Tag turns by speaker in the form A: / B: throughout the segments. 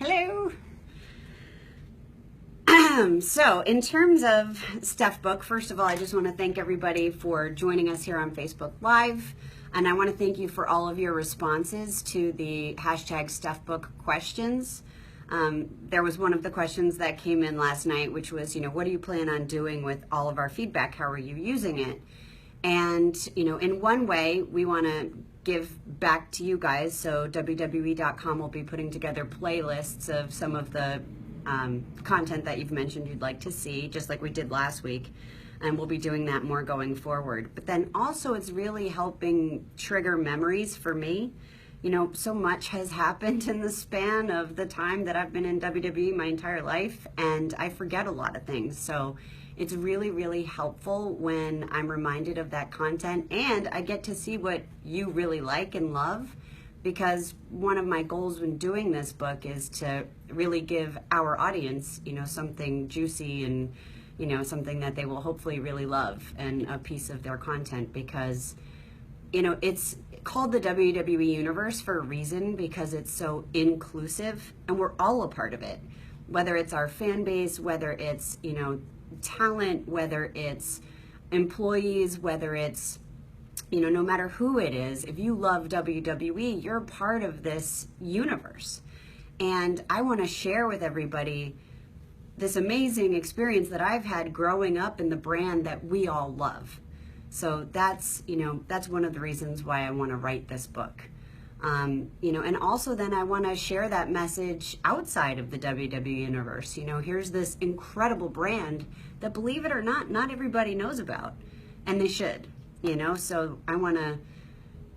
A: Hello. So in terms of Steph book, first of all, I just want to thank everybody for joining us here on Facebook Live. And I want to thank you for all of your responses to the hashtag Steph book questions. There was one of the questions that came in last night, which was, what do you plan on doing with all of our feedback? How are you using it? And, in one way, we want to give back to you guys. So WWE.com will be putting together playlists of some of the content that you've mentioned you'd like to see, just like we did last week. And we'll be doing that more going forward. But then also it's really helping trigger memories for me. So much has happened in the span of the time that I've been in WWE my entire life, and I forget a lot of things. So it's really, really helpful when I'm reminded of that content, and I get to see what you really like and love, because one of my goals when doing this book is to really give our audience, something juicy and, something that they will hopefully really love, and a piece of their content, because, it's called the WWE Universe for a reason, because it's so inclusive and we're all a part of it, whether it's our fan base, whether it's, talent, whether it's employees, whether it's, no matter who it is, if you love WWE, you're a part of this universe. And I want to share with everybody this amazing experience that I've had growing up in the brand that we all love. So that's one of the reasons why I want to write this book. And also then I want to share that message outside of the WWE universe. Here's this incredible brand that, believe it or not everybody knows about, and they should, so I want to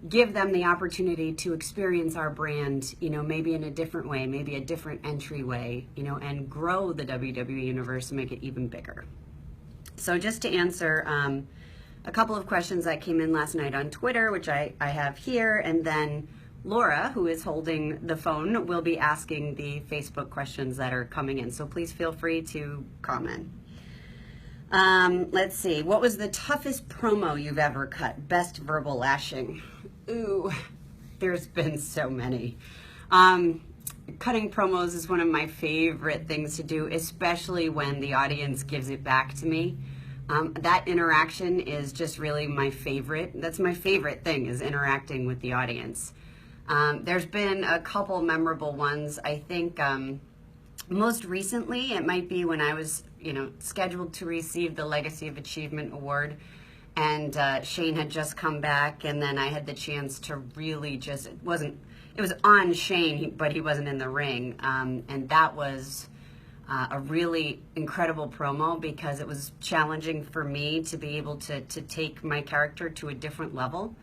A: give them the opportunity to experience our brand, maybe in a different way, maybe a different entryway, and grow the WWE universe and make it even bigger. So just to answer a couple of questions that came in last night on Twitter, which I have here, and then Laura, who is holding the phone, will be asking the Facebook questions that are coming in. So please feel free to comment. Let's see. What was the toughest promo you've ever cut? Best verbal lashing? Ooh, there's been so many. Cutting promos is one of my favorite things to do, especially when the audience gives it back to me. That interaction is just really my favorite. That's my favorite thing, is interacting with the audience. There's been a couple memorable ones. I think most recently it might be when I was, scheduled to receive the Legacy of Achievement Award, and Shane had just come back, and then I had the chance to really just, it was on Shane, but he wasn't in the ring, and that was a really incredible promo, because it was challenging for me to be able to take my character to a different level,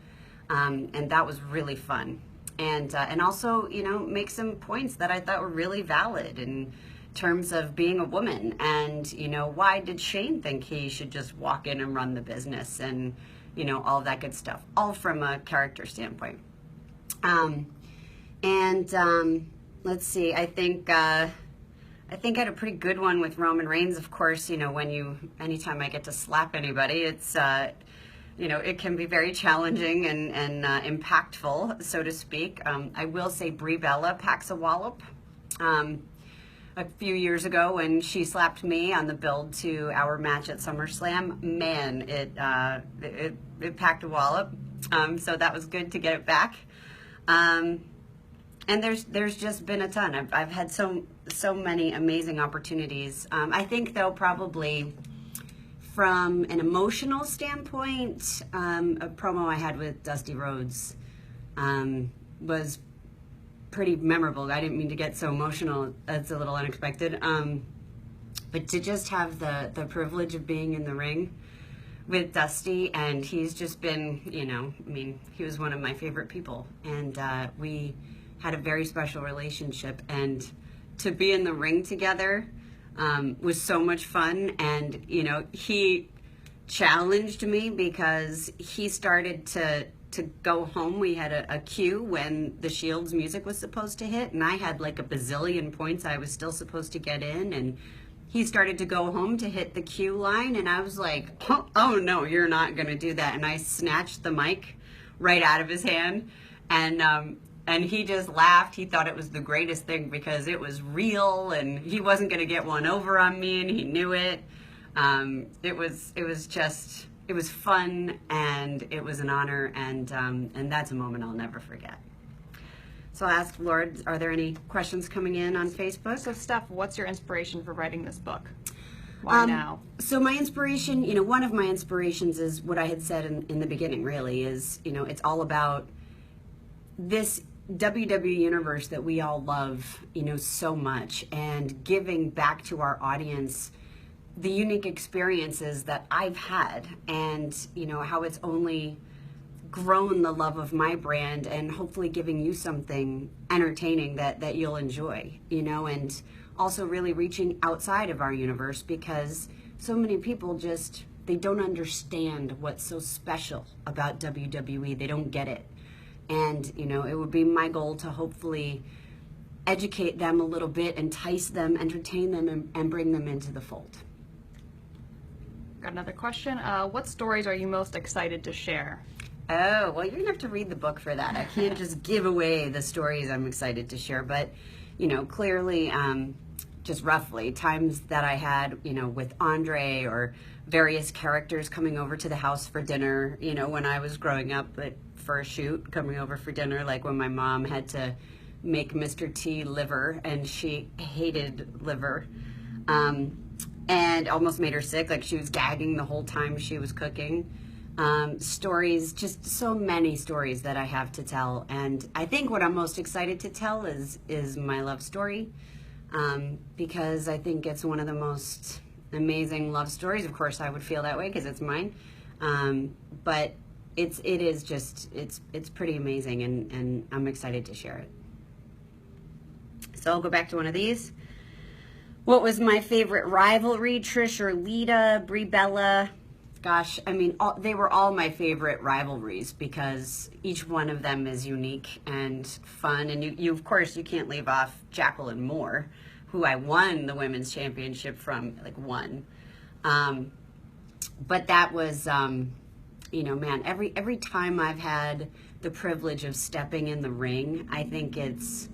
A: and that was really fun. And also, make some points that I thought were really valid in terms of being a woman, and, why did Shane think he should just walk in and run the business, and, all of that good stuff, all from a character standpoint. Let's see, I think I had a pretty good one with Roman Reigns. Of course, anytime I get to slap anybody, it's, it can be very challenging and impactful, so to speak. I will say Brie Bella packs a wallop. A few years ago when she slapped me on the build to our match at SummerSlam, man, it packed a wallop. So that was good to get it back. And there's just been a ton. I've had so many amazing opportunities. I think, though, probably from an emotional standpoint, a promo I had with Dusty Rhodes was pretty memorable. I didn't mean to get so emotional. That's a little unexpected. But to just have the privilege of being in the ring with Dusty, and he's just been, he was one of my favorite people. And we had a very special relationship. And to be in the ring together was so much fun. And, he challenged me, because he started to go home. We had a cue when the Shield's music was supposed to hit, and I had like a bazillion points I was still supposed to get in, and he started to go home to hit the cue line, and I was like, oh no, you're not gonna do that. And I snatched the mic right out of his hand, and And he just laughed. He thought it was the greatest thing because it was real and he wasn't going to get one over on me, and he knew it. It was fun, and it was an honor, and that's a moment I'll never forget. So I'll ask Laura, are there any questions coming in on Facebook?
B: So Steph, what's your inspiration for writing this book? Why now?
A: So my inspiration, one of my inspirations is what I had said in the beginning, really, is, it's all about this WWE universe that we all love, so much, and giving back to our audience the unique experiences that I've had, and, how it's only grown the love of my brand, and hopefully giving you something entertaining that you'll enjoy, and also really reaching outside of our universe, because so many people they don't understand what's so special about WWE. They don't get it. And, it would be my goal to hopefully educate them a little bit, entice them, entertain them, and bring them into the fold.
B: Got another question. What stories are you most excited to share?
A: Oh, well, you're going to have to read the book for that. I can't just give away the stories I'm excited to share. But, clearly, just roughly, times that I had, with Andre or various characters coming over to the house for dinner, when I was growing up, but for a shoot, coming over for dinner, like when my mom had to make Mr. T liver, and she hated liver, and almost made her sick. Like, she was gagging the whole time she was cooking. Stories, just so many stories that I have to tell. And I think what I'm most excited to tell is my love story, because I think it's one of the most amazing love stories. Of course, I would feel that way because it's mine. But it's pretty amazing, and I'm excited to share it. So I'll go back to one of these. What was my favorite rivalry? Trish or Lita, Brie Bella? Gosh, I mean, they were all my favorite rivalries because each one of them is unique and fun. And you of course, you can't leave off Jacqueline Moore, who I won the women's championship from, but that was, man, every time I've had the privilege of stepping in the ring, I think it's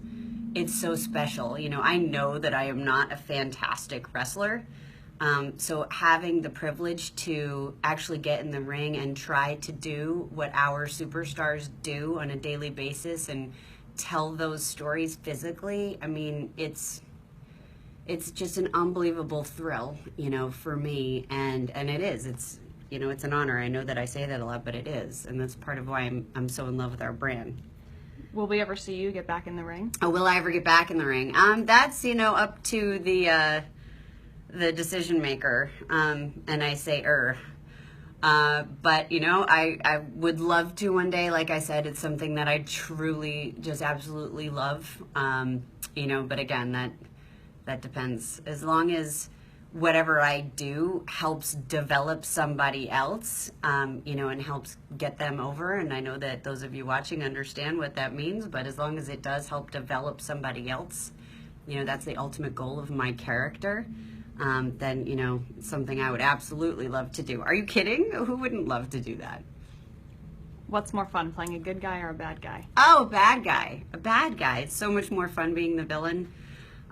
A: so special. I know that I am not a fantastic wrestler. So having the privilege to actually get in the ring and try to do what our superstars do on a daily basis and tell those stories physically, I mean, it's just an unbelievable thrill, for me. And it is. It's an honor. I know that I say that a lot, but it is. And that's part of why I'm so in love with our brand.
B: Will we ever see you get back in the ring?
A: Oh, will I ever get back in the ring? That's, up to the decision maker, and I say but I would love to one day. Like I said, it's something that I truly just absolutely love, but again, that depends. As long as whatever I do helps develop somebody else, and helps get them over, and I know that those of you watching understand what that means, but as long as it does help develop somebody else, that's the ultimate goal of my character, then, something I would absolutely love to do. Are you kidding? Who wouldn't love to do that?
B: What's more fun, playing a good guy or a bad guy?
A: Oh, a bad guy. A bad guy. It's so much more fun being the villain.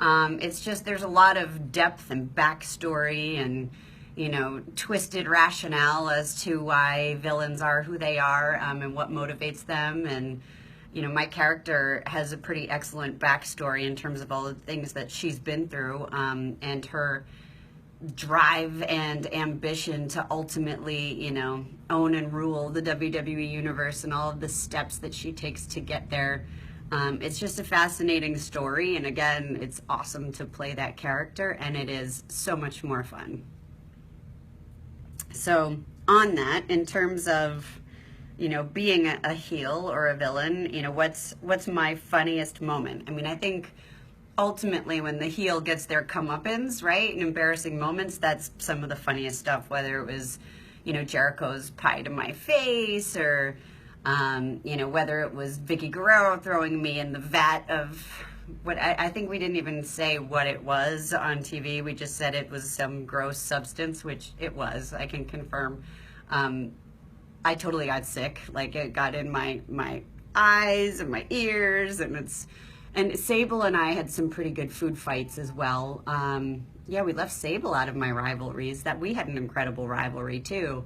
A: It's just, there's a lot of depth and backstory and, twisted rationale as to why villains are who they are, and what motivates them. And, my character has a pretty excellent backstory in terms of all the things that she's been through, and her drive and ambition to ultimately, own and rule the WWE universe and all of the steps that she takes to get there. It's just a fascinating story, and again, it's awesome to play that character, and it is so much more fun. So on that, in terms of, being a heel or a villain, what's my funniest moment? I mean, I think ultimately when the heel gets their comeuppance, right, and embarrassing moments, that's some of the funniest stuff, whether it was, Jericho's pie to my face, or whether it was Vicky Guerrero throwing me in the vat of what I think we didn't even say what it was on TV. We just said it was some gross substance, which it was. I can confirm. I totally got sick. Like, it got in my eyes and my ears, and Sable and I had some pretty good food fights as well. Yeah, we left Sable out of my rivalries. That we had an incredible rivalry too.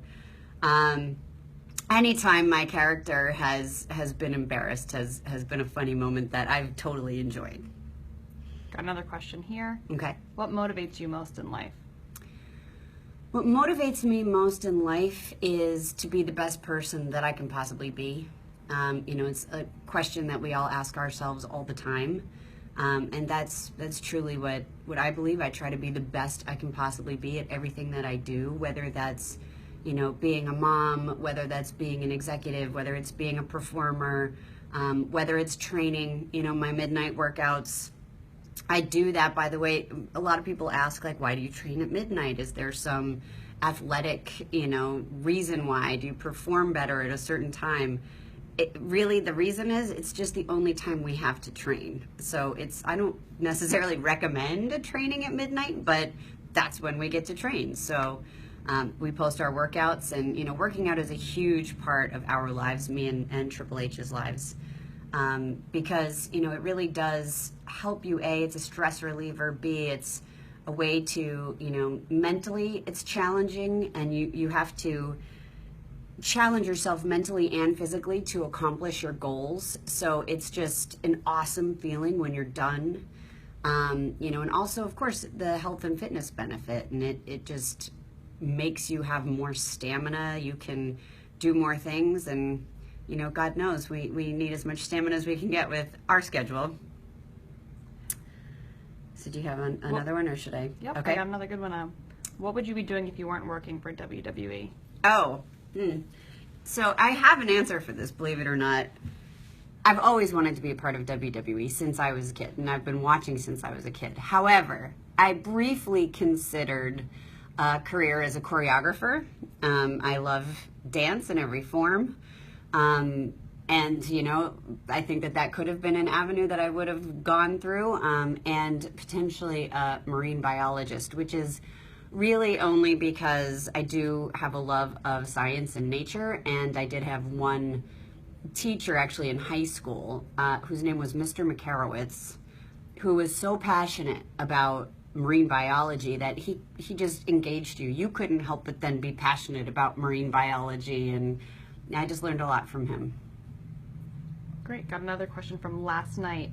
A: Anytime my character has been embarrassed has been a funny moment that I've totally enjoyed.
B: Got another question here.
A: Okay.
B: What motivates you most in life?
A: What motivates me most in life is to be the best person that I can possibly be. It's a question that we all ask ourselves all the time. And that's truly what I believe. I try to be the best I can possibly be at everything that I do, whether that's, being a mom, whether that's being an executive, whether it's being a performer, whether it's training, my midnight workouts. I do that, by the way. A lot of people ask, like, why do you train at midnight? Is there some athletic, reason why? Do you perform better at a certain time? Really, the reason is it's just the only time we have to train. So I don't necessarily recommend training at midnight, but that's when we get to train. So we post our workouts, and, working out is a huge part of our lives, me and Triple H's lives. Because, it really does help you. A, it's a stress reliever. B, it's a way to, mentally it's challenging, and you have to challenge yourself mentally and physically to accomplish your goals. So it's just an awesome feeling when you're done. And also, of course, the health and fitness benefit, and it just makes you have more stamina. You can do more things, and God knows we need as much stamina as we can get with our schedule. So do you have another one, or should I?
B: Yep,
A: Okay.
B: I got another good one. What would you be doing if you weren't working for WWE?
A: Oh, so I have an answer for this, believe it or not. I've always wanted to be a part of WWE since I was a kid, and I've been watching since I was a kid. However, I briefly considered a career as a choreographer. I love dance in every form. And, I think that could have been an avenue that I would have gone through, and potentially a marine biologist, which is really only because I do have a love of science and nature, and I did have one teacher actually in high school whose name was Mr. McCarowitz, who was so passionate about marine biology that he just engaged you. You couldn't help but then be passionate about marine biology, and I just learned a lot from him.
B: Great. Got another question from last night.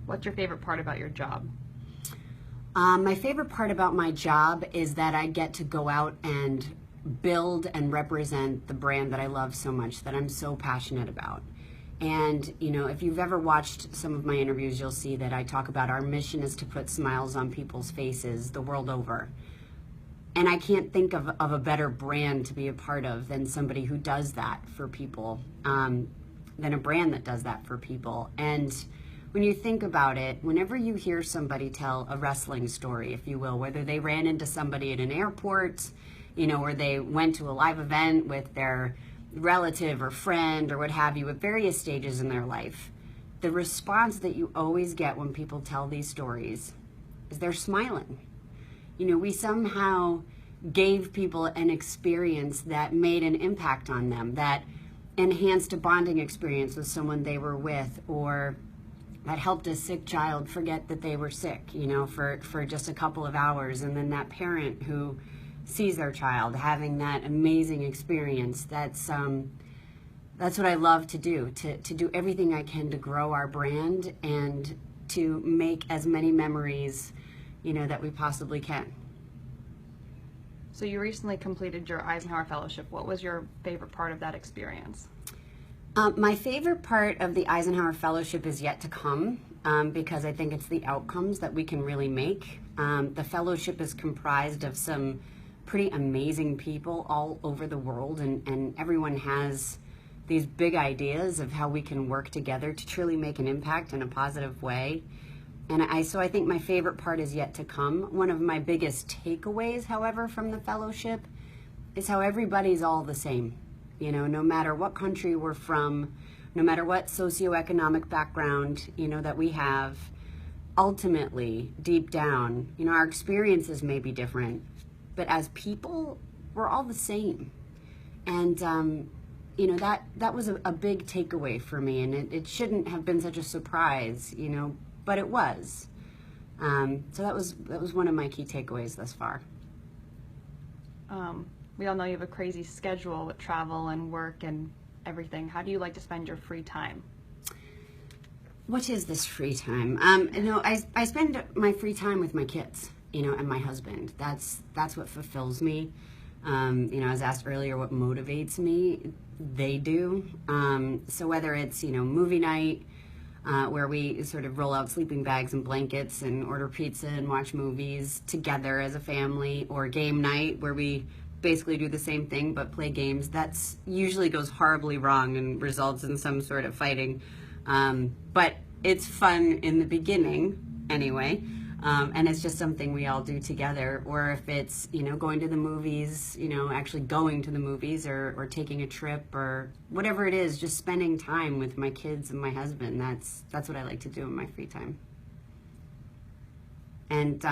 B: What's your favorite part about your job?
A: My favorite part about my job is that I get to go out and build and represent the brand that I love so much, that I'm so passionate about. And, if you've ever watched some of my interviews, you'll see that I talk about our mission is to put smiles on people's faces the world over. And I can't think of a better brand to be a part of than somebody who does that for people, than a brand that does that for people. And when you think about it, whenever you hear somebody tell a wrestling story, if you will, whether they ran into somebody at an airport, or they went to a live event with their relative or friend or what have you at various stages in their life, the response that you always get when people tell these stories is they're smiling. We somehow gave people an experience that made an impact on them, that enhanced a bonding experience with someone they were with, or that helped a sick child forget that they were sick, for just a couple of hours. And then that parent who sees their child having that amazing experience, that's what I love to do, to do everything I can to grow our brand and to make as many memories, that we possibly can.
B: So you recently completed your Eisenhower Fellowship. What was your favorite part of that experience?
A: My favorite part of the Eisenhower Fellowship is yet to come, because I think it's the outcomes that we can really make. The fellowship is comprised of some pretty amazing people all over the world, and everyone has these big ideas of how we can work together to truly make an impact in a positive way. And so I think my favorite part is yet to come. One of my biggest takeaways, however, from the fellowship is how everybody's all the same. No matter what country we're from, no matter what socioeconomic background, that we have, ultimately, deep down, our experiences may be different, but as people, we're all the same. And you know, that was a big takeaway for me, and it shouldn't have been such a surprise, you know, but it was. So that was one of my key takeaways thus far.
B: We all know you have a crazy schedule with travel and work and everything. How do you like to spend your free time?
A: What is this free time? You know, I spend my free time with my kids, you know, and my husband. That's what fulfills me. You know, I was asked earlier what motivates me. They do. So whether it's, you know, movie night, where we sort of roll out sleeping bags and blankets and order pizza and watch movies together as a family, or game night where we basically do the same thing but play games, that's usually goes horribly wrong and results in some sort of fighting. But it's fun in the beginning anyway. And it's just something we all do together. Or if it's, you know, going to the movies, you know, actually going to the movies, or taking a trip, or whatever it is, just spending time with my kids and my husband. That's what I like to do in my free time. And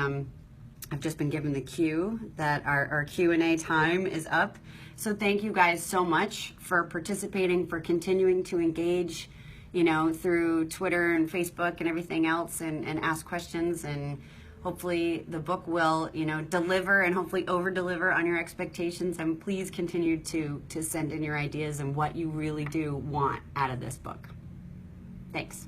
A: I've just been given the cue that our Q&A time is up. So thank you guys so much for participating, for continuing to engage, you know, through Twitter and Facebook and everything else, and ask questions. And hopefully the book will, you know, deliver and hopefully over-deliver on your expectations. And please continue to send in your ideas and what you really do want out of this book. Thanks.